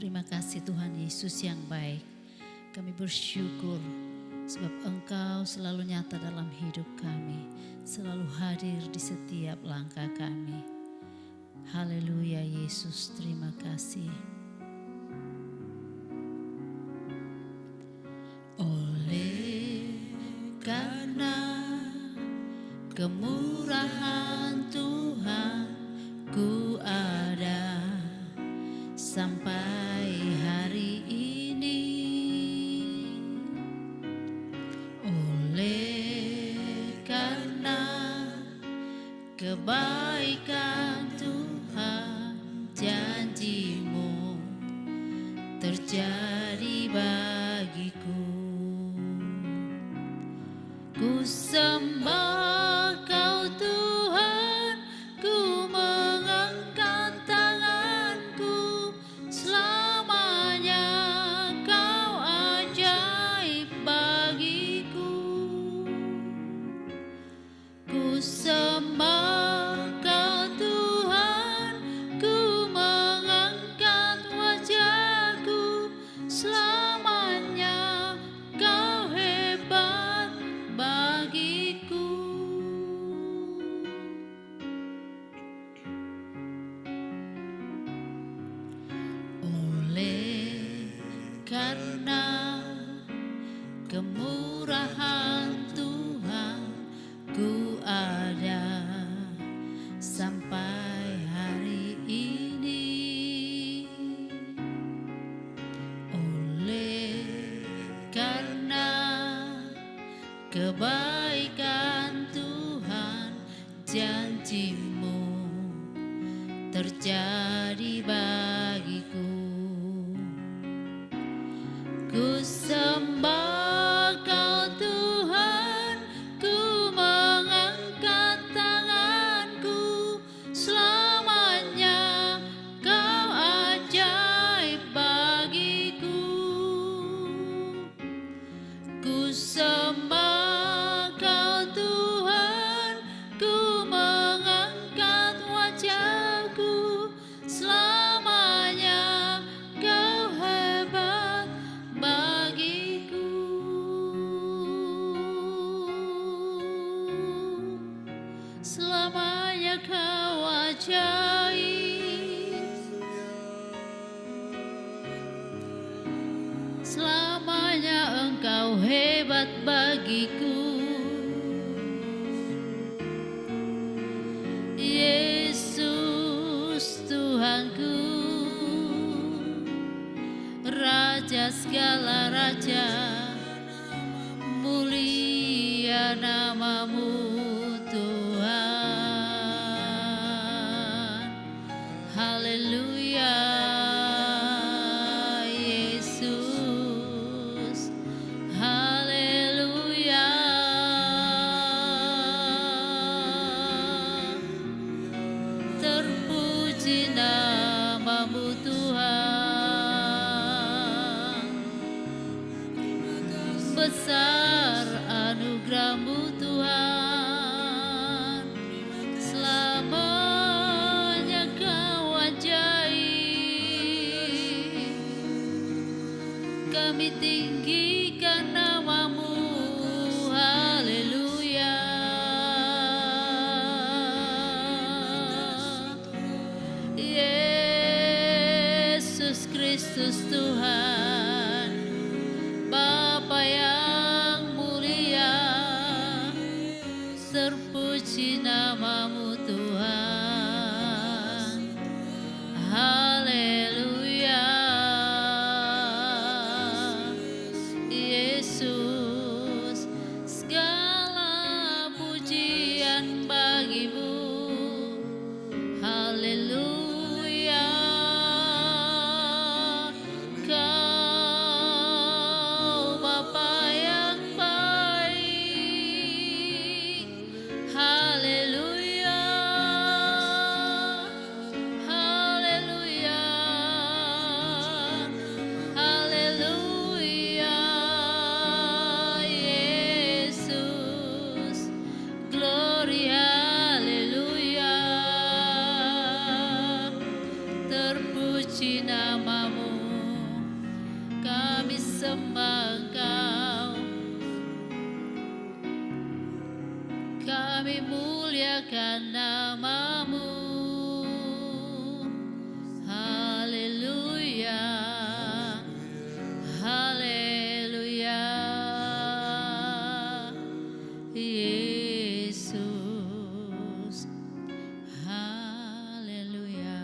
Terima kasih Tuhan Yesus yang baik. Kami bersyukur sebab Engkau selalu nyata dalam hidup kami, selalu hadir di setiap langkah kami. Haleluya Yesus, terima kasih. Oleh karena kemurahan Tuhan, ku ada sampai hari ini. Oleh karena kebaikan Tuhan, janji-Mu terjadi bagiku. Ku sembah Kau Tuhan, ku mengangkat tanganku, selamanya Kau ajaib bagiku. Ku sembah Kau Tuhan, ku mengangkat wajahku, selamanya Kau hebat bagiku. Oleh karena kemurahan Tuhan, ku ada sampai hari ini. Oleh karena kebaikan Tuhan, janji-Mu terjadi bagiku. Ku sembah Kau Tuhan, ku mengangkat tanganku, selamanya Kau ajaib bagiku. Ku sembah Kau Tuhan, ku mengangkat wajahku, selamanya Kau hebat bagiku. Selamanya Kau ajaib, selamanya Engkau hebat bagiku. Yesus Tuhanku, Raja segala raja, mulia nama-Mu Tuhan. Haleluya Yesus, haleluya. Terpuji nama-Mu Tuhan, besar anugerah-Mu Tuhan, selamanya Kau ajaib. Kami tinggikan nama-Mu, haleluya. Yesus Kristus Tuhan, Bapa yang mulia, terpuji nama-Mu Tuhan, haleluya. Yesus, segala pujian bagi-Mu, haleluya. Kau Bapa yang baik, haleluya, haleluya, haleluya. Yesus, glory, haleluya. Terpuji nama-Mu, sembah Engkau, kami muliakan nama-Mu. Haleluya, haleluya, Yesus, haleluya.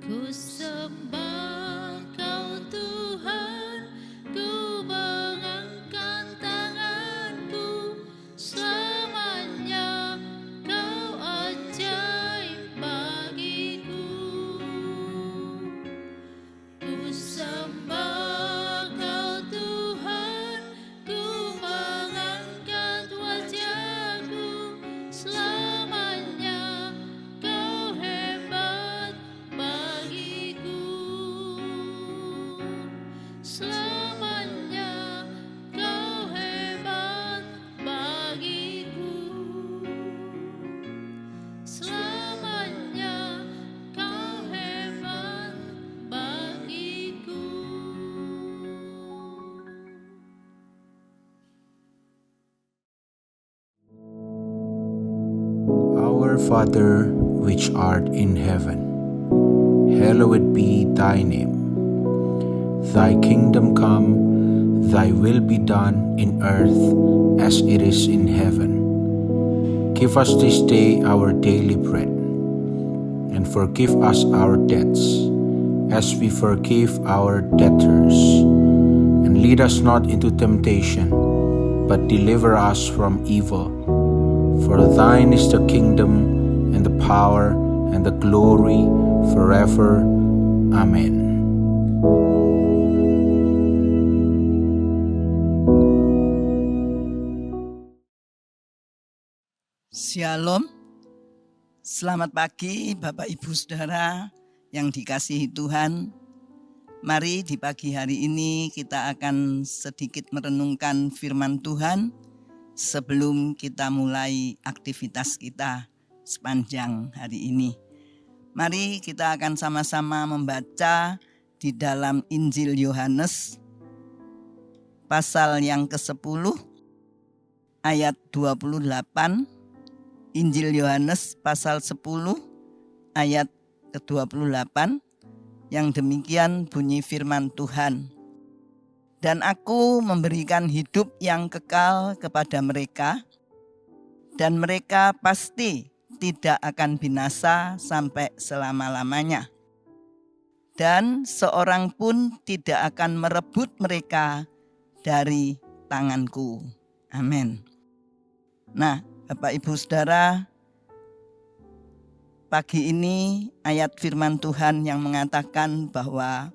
Ku sembah Kau Tuhan, ku mengangkat tanganku, selamanya Kau ajaib bagiku. Ku sembah Kau Tuhan, ku mengangkat wajahku, selamanya Kau hebat bagiku. Selamanya Kau hebat bagiku. Selamanya Kau hebat bagiku. Our Father, which art in heaven, hallowed be thy name. Thy kingdom come, thy will be done in earth as it is in heaven. Give us this day our daily bread, and forgive us our debts, as we forgive our debtors. And lead us not into temptation, but deliver us from evil. For thine is the kingdom, and the power, and the glory, forever. Amen. Shalom, selamat pagi Bapak Ibu Saudara yang dikasihi Tuhan. Mari di pagi hari ini kita akan sedikit merenungkan firman Tuhan sebelum kita mulai aktivitas kita sepanjang hari ini. Mari kita akan sama-sama membaca di dalam Injil Yohanes pasal yang ke-10 ayat 28. Injil Yohanes pasal 10 ayat ke-28 yang demikian bunyi firman Tuhan. Dan aku memberikan hidup yang kekal kepada mereka, dan mereka pasti tidak akan binasa sampai selama-lamanya. Dan seorang pun tidak akan merebut mereka dari tanganku. Amin. Nah, Bapak Ibu Saudara, pagi ini ayat firman Tuhan yang mengatakan bahwa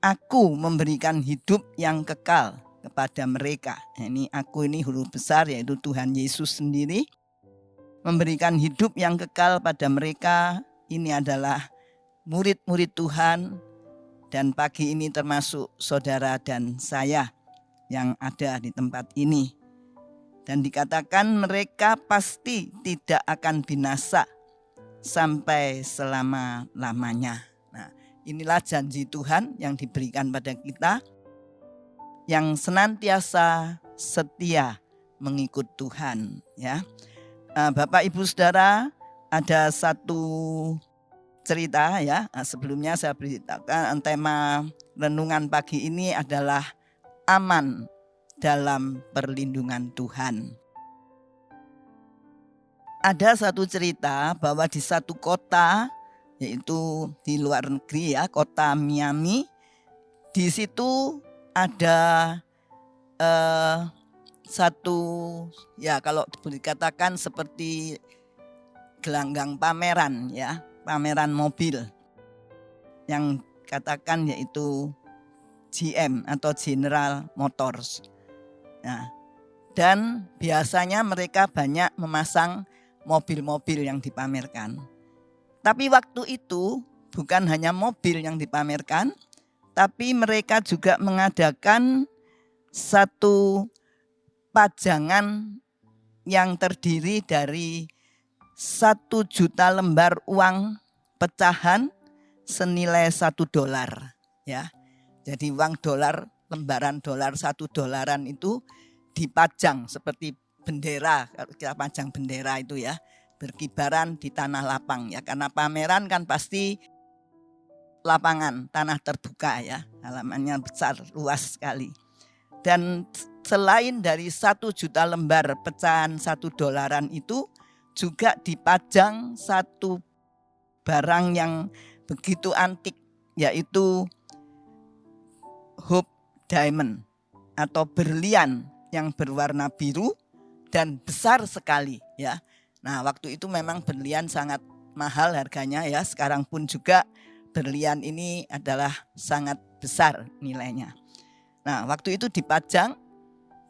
aku memberikan hidup yang kekal kepada mereka. Ini aku ini huruf besar, yaitu Tuhan Yesus sendiri. Memberikan hidup yang kekal pada mereka. Ini adalah murid-murid Tuhan, dan pagi ini termasuk saudara dan saya yang ada di tempat ini. Dan dikatakan mereka pasti tidak akan binasa sampai selama-lamanya. Nah, inilah janji Tuhan yang diberikan pada kita yang senantiasa setia mengikut Tuhan. Ya, Bapak Ibu Saudara, ada satu cerita ya. Sebelumnya saya beritakan tema renungan pagi ini adalah aman dalam perlindungan Tuhan. Ada satu cerita bahwa di satu kota, yaitu di luar negeri ya, kota Miami, di situ ada satu ya, kalau dikatakan seperti gelanggang pameran ya, pameran mobil yang katakan yaitu GM atau General Motors. Nah, dan biasanya mereka banyak memasang mobil-mobil yang dipamerkan. Tapi waktu itu bukan hanya mobil yang dipamerkan, tapi mereka juga mengadakan satu pajangan yang terdiri dari 1 juta lembar uang pecahan senilai $1 ya. Jadi uang dolar, lembaran dolar $1 itu dipajang seperti bendera, kalau kita pajang bendera itu ya, berkibaran di tanah lapang ya, karena pameran kan pasti lapangan, tanah terbuka ya, halamannya besar, luas sekali. Dan selain dari 1 juta lembar pecahan $1 itu, juga dipajang satu barang yang begitu antik, yaitu Hope Diamond atau berlian yang berwarna biru dan besar sekali ya. Nah, waktu itu memang berlian sangat mahal harganya ya. Sekarang pun juga berlian ini adalah sangat besar nilainya. Nah, waktu itu dipajang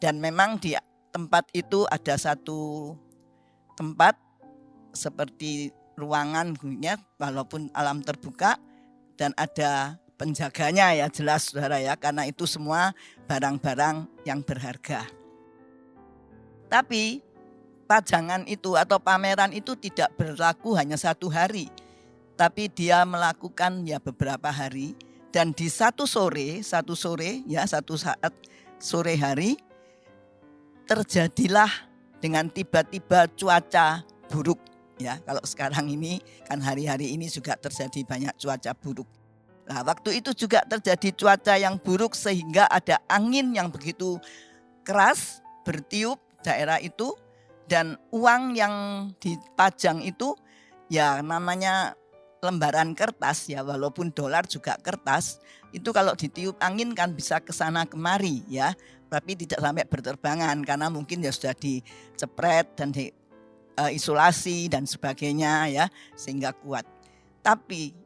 dan memang di tempat itu ada satu tempat seperti ruangan ya, walaupun alam terbuka, dan ada penjaganya ya, jelas saudara ya, karena itu semua barang-barang yang berharga. Tapi pajangan itu atau pameran itu tidak berlaku hanya 1 hari, tapi dia melakukan ya beberapa hari. Dan di satu saat sore hari terjadilah dengan tiba-tiba cuaca buruk ya. Kalau sekarang ini kan hari-hari ini juga terjadi banyak cuaca buruk. Nah, waktu itu juga terjadi cuaca yang buruk sehingga ada angin yang begitu keras bertiup daerah itu, dan uang yang dipajang itu ya namanya lembaran kertas ya, walaupun dolar juga kertas, itu kalau ditiup angin kan bisa kesana kemari ya, tapi tidak sampai berterbangan karena mungkin ya sudah dicepret dan diisolasi dan sebagainya ya, sehingga kuat. Tapi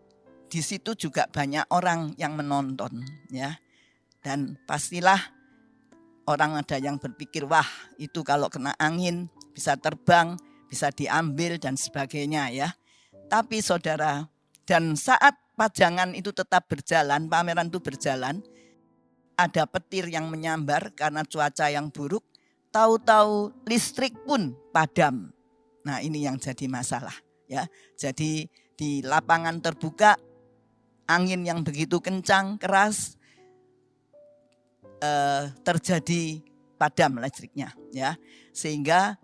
di situ juga banyak orang yang menonton ya, dan pastilah orang ada yang berpikir, wah itu kalau kena angin bisa terbang, bisa diambil dan sebagainya ya. Tapi saudara, dan saat pajangan itu tetap berjalan, pameran itu berjalan, ada petir yang menyambar karena cuaca yang buruk, tahu-tahu listrik pun padam. Nah, ini yang jadi masalah ya. Jadi di lapangan terbuka, angin yang begitu kencang, keras, terjadi padam listriknya ya. Sehingga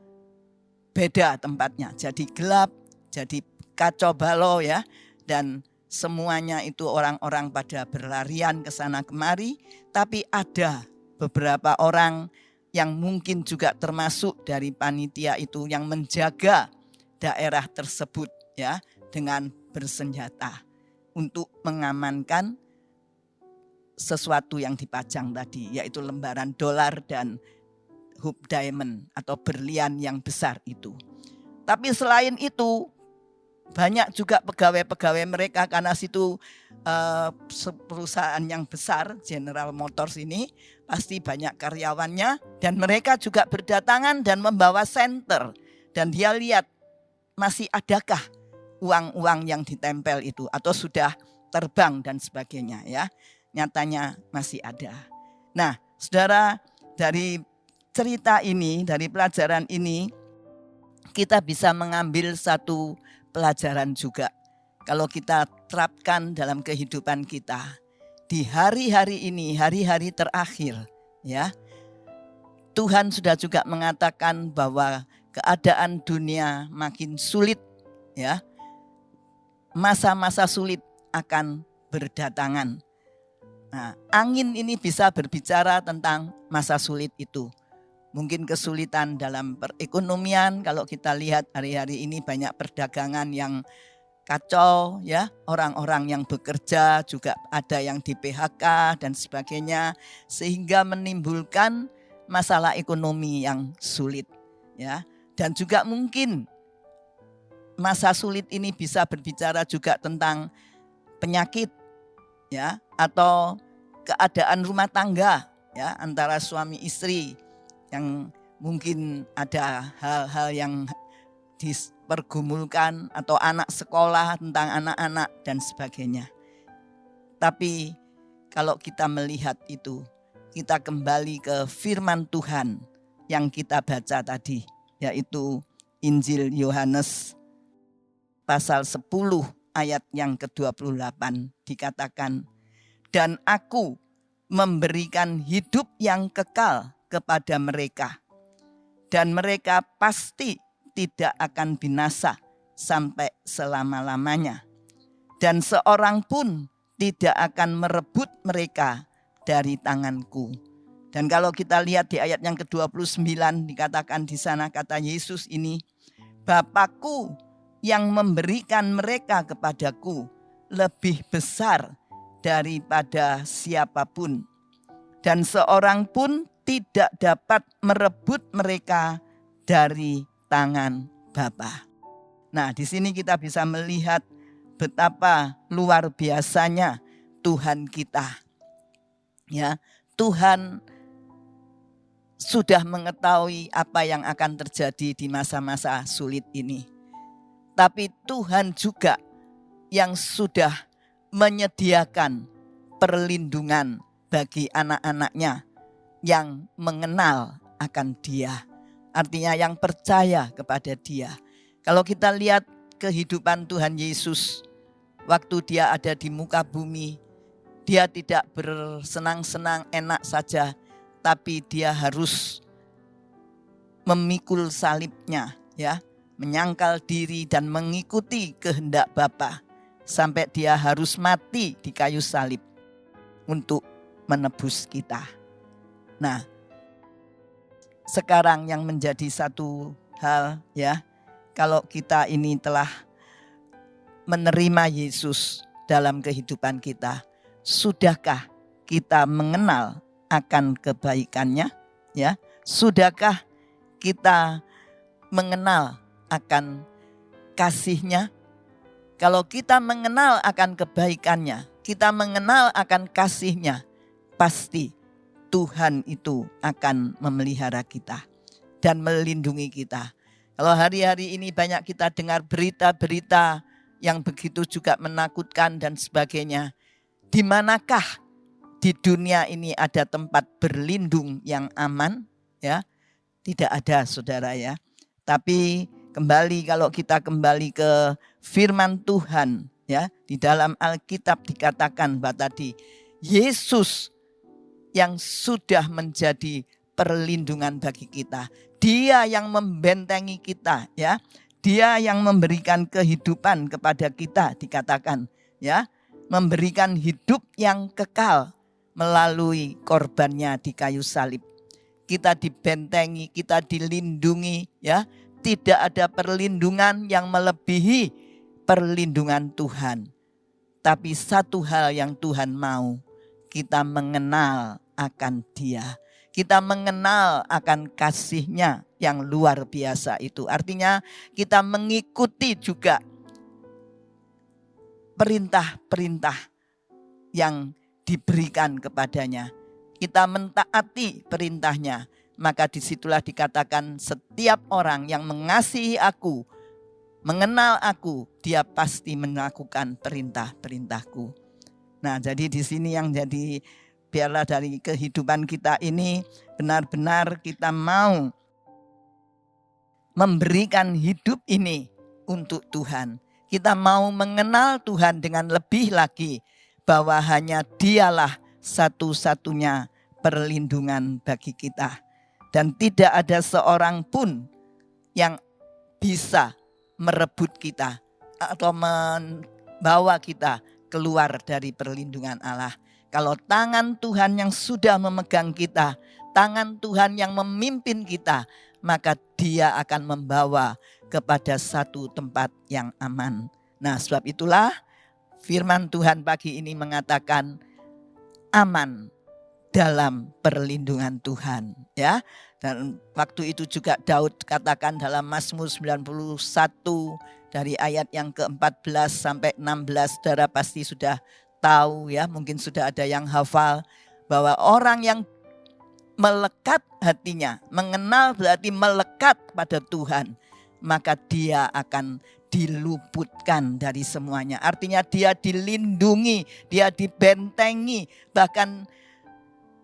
beda tempatnya, jadi gelap, jadi kacau balau ya, dan semuanya itu orang-orang pada berlarian ke sana kemari, tapi ada beberapa orang yang mungkin juga termasuk dari panitia itu yang menjaga daerah tersebut ya, dengan bersenjata untuk mengamankan sesuatu yang dipajang tadi, yaitu lembaran dolar dan Hope Diamond atau berlian yang besar itu. Tapi selain itu banyak juga pegawai-pegawai mereka, karena situ perusahaan yang besar, General Motors ini pasti banyak karyawannya, dan mereka juga berdatangan dan membawa senter, dan dia lihat masih adakah uang-uang yang ditempel itu atau sudah terbang dan sebagainya ya. Nyatanya masih ada. Nah, saudara, dari cerita ini, dari pelajaran ini, kita bisa mengambil satu pelajaran juga. Kalau kita terapkan dalam kehidupan kita di hari-hari ini, hari-hari terakhir ya. Tuhan sudah juga mengatakan bahwa keadaan dunia makin sulit ya. Masa-masa sulit akan berdatangan. Nah, angin ini bisa berbicara tentang masa sulit itu. Mungkin kesulitan dalam perekonomian, kalau kita lihat hari-hari ini banyak perdagangan yang kacau ya, orang-orang yang bekerja juga ada yang di PHK dan sebagainya, sehingga menimbulkan masalah ekonomi yang sulit ya. Dan juga mungkin masa sulit ini bisa berbicara juga tentang penyakit ya, atau keadaan rumah tangga ya, antara suami istri yang mungkin ada hal-hal yang dipergumulkan, atau anak sekolah, tentang anak-anak dan sebagainya. Tapi kalau kita melihat itu, kita kembali ke firman Tuhan yang kita baca tadi, yaitu Injil Yohanes pasal 10 ayat yang ke-28 dikatakan, dan aku memberikan hidup yang kekal kepada mereka, dan mereka pasti tidak akan binasa sampai selama-lamanya, dan seorang pun tidak akan merebut mereka dari tanganku. Dan kalau kita lihat di ayat yang ke-29 dikatakan di sana, kata Yesus ini, Bapakku yang memberikan mereka kepadaku lebih besar daripada siapapun, dan seorang pun tidak dapat merebut mereka dari tangan Bapa. Nah, di sini kita bisa melihat betapa luar biasanya Tuhan kita. Ya, Tuhan sudah mengetahui apa yang akan terjadi di masa-masa sulit ini. Tapi Tuhan juga yang sudah menyediakan perlindungan bagi anak-anaknya yang mengenal akan Dia. Artinya yang percaya kepada Dia. Kalau kita lihat kehidupan Tuhan Yesus, waktu Dia ada di muka bumi, Dia tidak bersenang-senang enak saja, tapi Dia harus memikul salibnya, ya, menyangkal diri dan mengikuti kehendak Bapa sampai Dia harus mati di kayu salib untuk menebus kita. Nah, sekarang yang menjadi satu hal, ya, kalau kita ini telah menerima Yesus dalam kehidupan kita, sudahkah kita mengenal akan kebaikannya? Ya, sudahkah kita mengenal akan kasih-Nya? Kalau kita mengenal akan kebaikannya, kita mengenal akan kasih-Nya, pasti Tuhan itu akan memelihara kita dan melindungi kita. Kalau hari-hari ini banyak kita dengar berita-berita yang begitu juga menakutkan dan sebagainya, di manakah di dunia ini ada tempat berlindung yang aman? Ya, tidak ada, saudara, ya. Tapi kembali, kalau kita kembali ke firman Tuhan, ya, di dalam Alkitab dikatakan bahwa tadi Yesus yang sudah menjadi perlindungan bagi kita. Dia yang membentengi kita, ya. Dia yang memberikan kehidupan kepada kita, dikatakan, ya, memberikan hidup yang kekal melalui korbannya di kayu salib. Kita dibentengi, kita dilindungi, ya. Tidak ada perlindungan yang melebihi perlindungan Tuhan. Tapi satu hal yang Tuhan mau, kita mengenal akan Dia. Kita mengenal akan kasih-Nya yang luar biasa itu. Artinya kita mengikuti juga perintah-perintah yang diberikan kepadanya. Kita mentaati perintahnya. Maka disitulah dikatakan setiap orang yang mengasihi aku, mengenal aku, dia pasti melakukan perintah-perintahku. Nah, jadi di sini yang jadi, biarlah dari kehidupan kita ini benar-benar kita mau memberikan hidup ini untuk Tuhan. Kita mau mengenal Tuhan dengan lebih lagi, bahwa hanya Dialah satu-satunya perlindungan bagi kita. Dan tidak ada seorang pun yang bisa merebut kita atau membawa kita keluar dari perlindungan Allah. Kalau tangan Tuhan yang sudah memegang kita, tangan Tuhan yang memimpin kita, maka Dia akan membawa kepada satu tempat yang aman. Nah, sebab itulah firman Tuhan pagi ini mengatakan aman dalam perlindungan Tuhan, ya. Dan waktu itu juga Daud katakan dalam Mazmur 91 dari ayat yang ke-14 sampai 16, saudara pasti sudah tahu, ya, mungkin sudah ada yang hafal, bahwa orang yang melekat hatinya, mengenal berarti melekat pada Tuhan, maka dia akan diluputkan dari semuanya. Artinya dia dilindungi, dia dibentengi, bahkan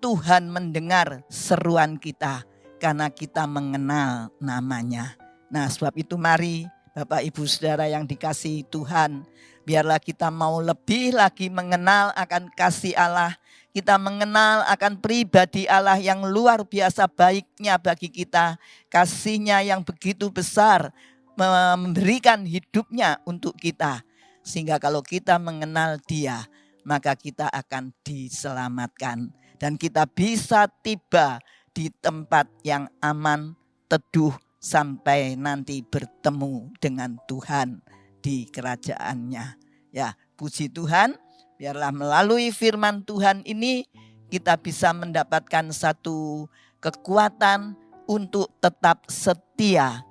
Tuhan mendengar seruan kita karena kita mengenal namanya. Nah, sebab itu mari Bapak Ibu Saudara yang dikasihi Tuhan, biarlah kita mau lebih lagi mengenal akan kasih Allah. Kita mengenal akan pribadi Allah yang luar biasa baiknya bagi kita. Kasih-Nya yang begitu besar, memberikan hidupnya untuk kita. Sehingga kalau kita mengenal Dia, maka kita akan diselamatkan. Dan kita bisa tiba di tempat yang aman, teduh, sampai nanti bertemu dengan Tuhan di kerajaannya. Ya, puji Tuhan. Biarlah melalui firman Tuhan ini kita bisa mendapatkan satu kekuatan untuk tetap setia,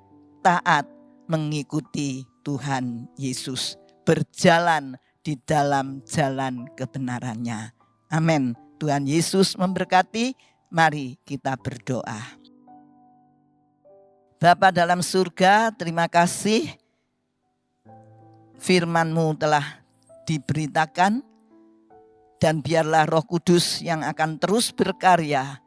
taat, mengikuti Tuhan Yesus. Berjalan di dalam jalan kebenarannya. Amin. Tuhan Yesus memberkati. Mari kita berdoa. Bapa dalam surga, terima kasih firman-Mu telah diberitakan. Dan biarlah Roh Kudus yang akan terus berkarya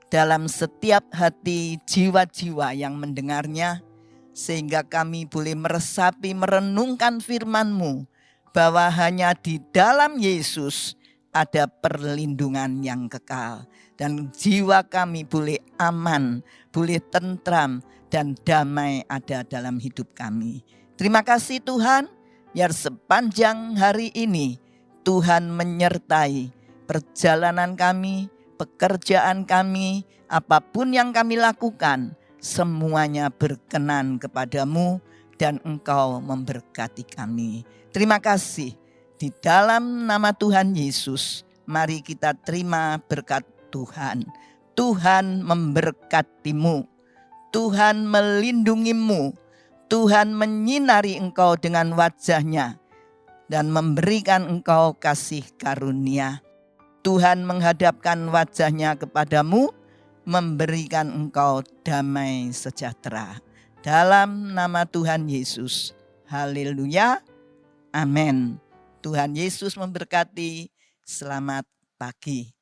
dalam setiap hati jiwa-jiwa yang mendengarnya. Sehingga kami boleh meresapi, merenungkan firman-Mu. Bahwa hanya di dalam Yesus ada perlindungan yang kekal. Dan jiwa kami boleh aman, boleh tentram, dan damai ada dalam hidup kami. Terima kasih Tuhan, biar sepanjang hari ini Tuhan menyertai perjalanan kami, pekerjaan kami, apapun yang kami lakukan, semuanya berkenan kepadamu dan Engkau memberkati kami. Terima kasih. Di dalam nama Tuhan Yesus, mari kita terima berkat Tuhan. Tuhan memberkatimu, Tuhan melindungimu, Tuhan menyinari engkau dengan wajah-Nya dan memberikan engkau kasih karunia. Tuhan menghadapkan wajah-Nya kepadamu, memberikan engkau damai sejahtera. Dalam nama Tuhan Yesus. Haleluya. Amin. Tuhan Yesus memberkati. Selamat pagi.